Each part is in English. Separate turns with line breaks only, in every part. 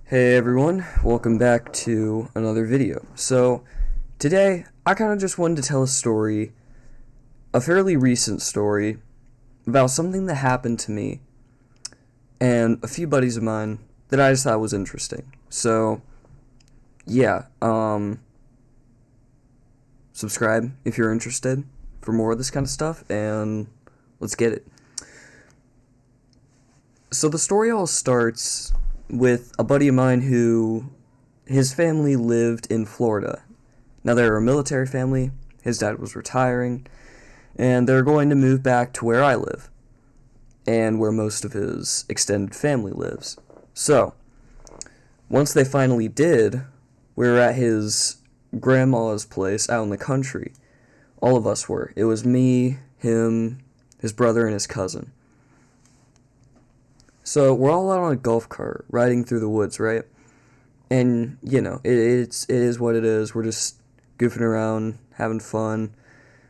Hey everyone, welcome back to another video. So, today I kind of just wanted to tell a story, a fairly recent story, about something that happened to me and a few buddies of mine that I just thought was interesting. So, yeah, subscribe if you're interested for more of this kind of stuff, and let's get it. So, the story all starts with a buddy of mine who his family lived in Florida. Now, they're a military family. His dad was retiring, and they're going to move back to where I live and where most of his extended family lives. So, once they finally did, we were at his grandma's place out in the country. All of us were. It was me, him, his brother, and his cousin. So we're all out on a golf cart riding through the woods, right? And it is what it is. We're just goofing around, having fun.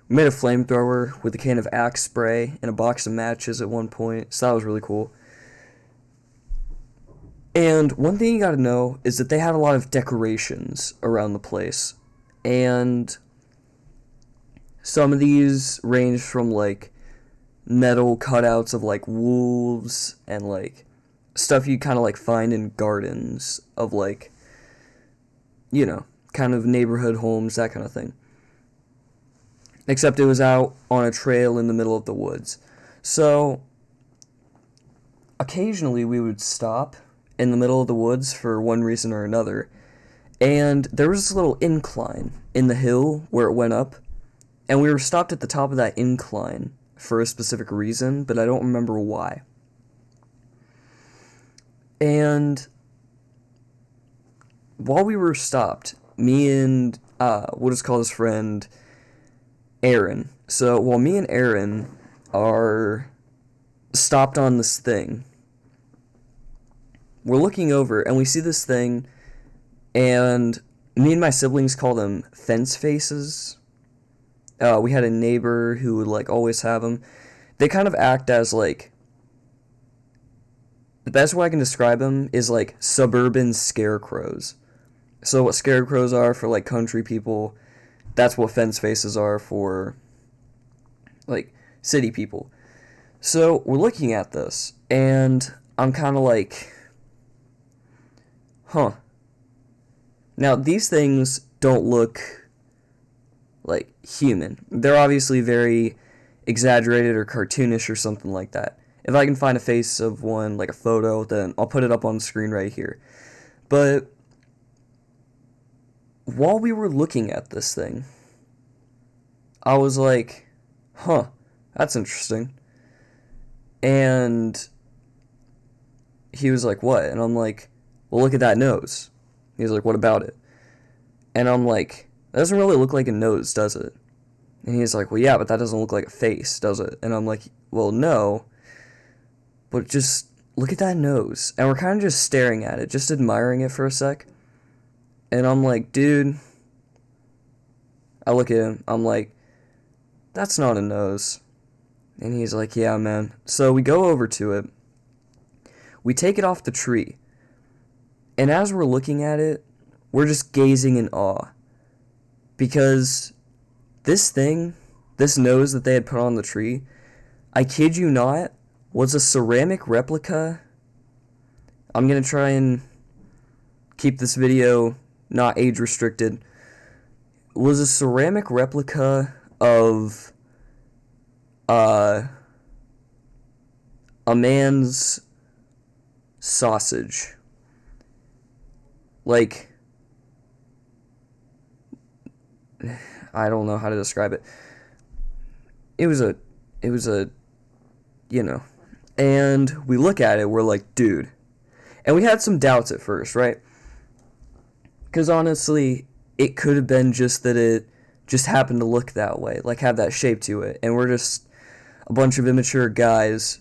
We made a flamethrower with a can of Axe spray and a box of matches at one point, so that was really cool. And one thing you gotta know is that they had a lot of decorations around the place. And some of these range from like metal cutouts of like wolves and like stuff you kind of like find in gardens of like, kind of neighborhood homes, that kind of thing. Except it was out on a trail in the middle of the woods. So occasionally we would stop in the middle of the woods for one reason or another, and there was this little incline in the hill where it went up, and we were stopped at the top of that incline for a specific reason, but I don't remember why. And while we were stopped, me and we'll just call his friend Aaron. So while me and Aaron are stopped on this thing, we're looking over and we see this thing, and me and my siblings call them fence faces. We had a neighbor who would like always have them. They kind of act as like, the best way I can describe them is like suburban scarecrows. So what scarecrows are for like country people, that's what fence faces are for like city people. So we're looking at this, and I'm kind of like, huh. Now these things don't look like human. They're obviously very exaggerated or cartoonish or something like that. If I can find a face of one, like a photo, then I'll put it up on the screen right here. But while we were looking at this thing, I was like, huh, that's interesting. And he was like, what? And I'm like, well, look at that nose. He's like, what about it? And I'm like, that doesn't really look like a nose, does it? And he's like, well, yeah, but that doesn't look like a face, does it? And I'm like, well, no. But just look at that nose. And we're kind of just staring at it, just admiring it for a sec. And I'm like, dude. I look at him. I'm like, that's not a nose. And he's like, yeah, man. So we go over to it. We take it off the tree. And as we're looking at it, we're just gazing in awe. Because this thing, this nose that they had put on the tree, I kid you not, was a ceramic replica. I'm going to try and keep this video not age restricted. Was a ceramic replica of a man's sausage. Like, I don't know how to describe it. It was a, and we look at it, we're like, dude. And we had some doubts at first, right? Because honestly, it could have been just that it just happened to look that way, like have that shape to it. And we're just a bunch of immature guys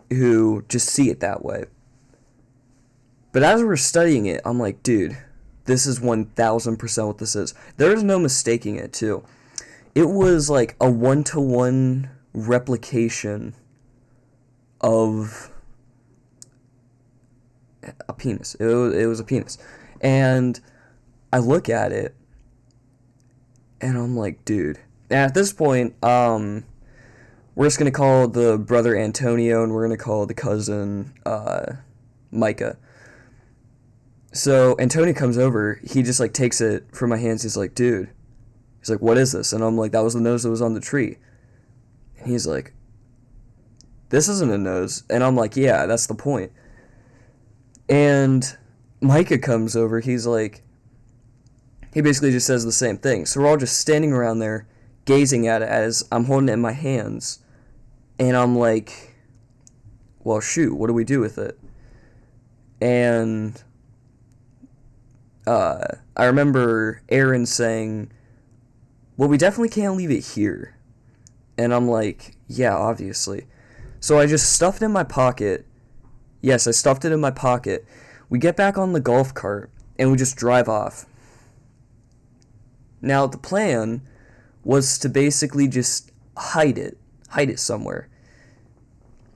who just see it that way. But as we're studying it, I'm like, dude, this is 1000% what this is. There is no mistaking it, too. It was like a 1-to-1 replication of a penis. It was a penis. And I look at it, and I'm like, dude. And at this point, we're just going to call the brother Antonio, and we're going to call the cousin Micah. So Antonio comes over. He just, like, takes it from my hands. He's like, dude. He's like, what is this? And I'm like, that was the nose that was on the tree. And he's like, this isn't a nose. And I'm like, yeah, that's the point. And Micah comes over. He's like, he basically just says the same thing. So we're all just standing around there gazing at it as I'm holding it in my hands. And I'm like, well, shoot, what do we do with it? And I remember Aaron saying, well, we definitely can't leave it here. And I'm like, yeah, obviously. So I just stuffed it in my pocket. Yes, I stuffed it in my pocket. We get back on the golf cart, and we just drive off. Now, the plan was to basically just hide it somewhere.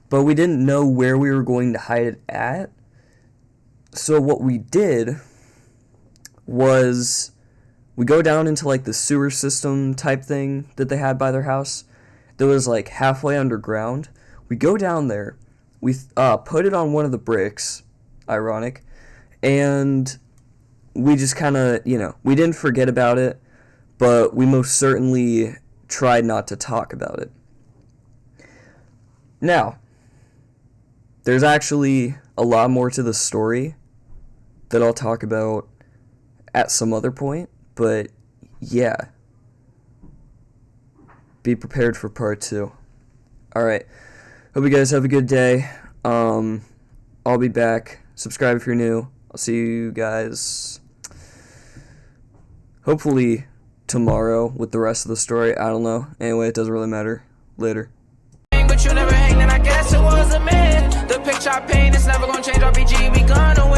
But we didn't know where we were going to hide it at. So what we did was we go down into, like, the sewer system type thing that they had by their house that was, like, halfway underground. We go down there, we put it on one of the bricks, ironic, and we just kind of, we didn't forget about it, but we most certainly tried not to talk about it. Now, there's actually a lot more to the story that I'll talk about at some other point, but yeah. Be prepared for part 2. Alright. Hope you guys have a good day. I'll be back. Subscribe if you're new. I'll see you guys hopefully tomorrow with the rest of the story. I don't know. Anyway, it doesn't really matter. Later.
But you never hang, then I guess it was a myth. The picture I paint is never gonna change. RPG, we gonna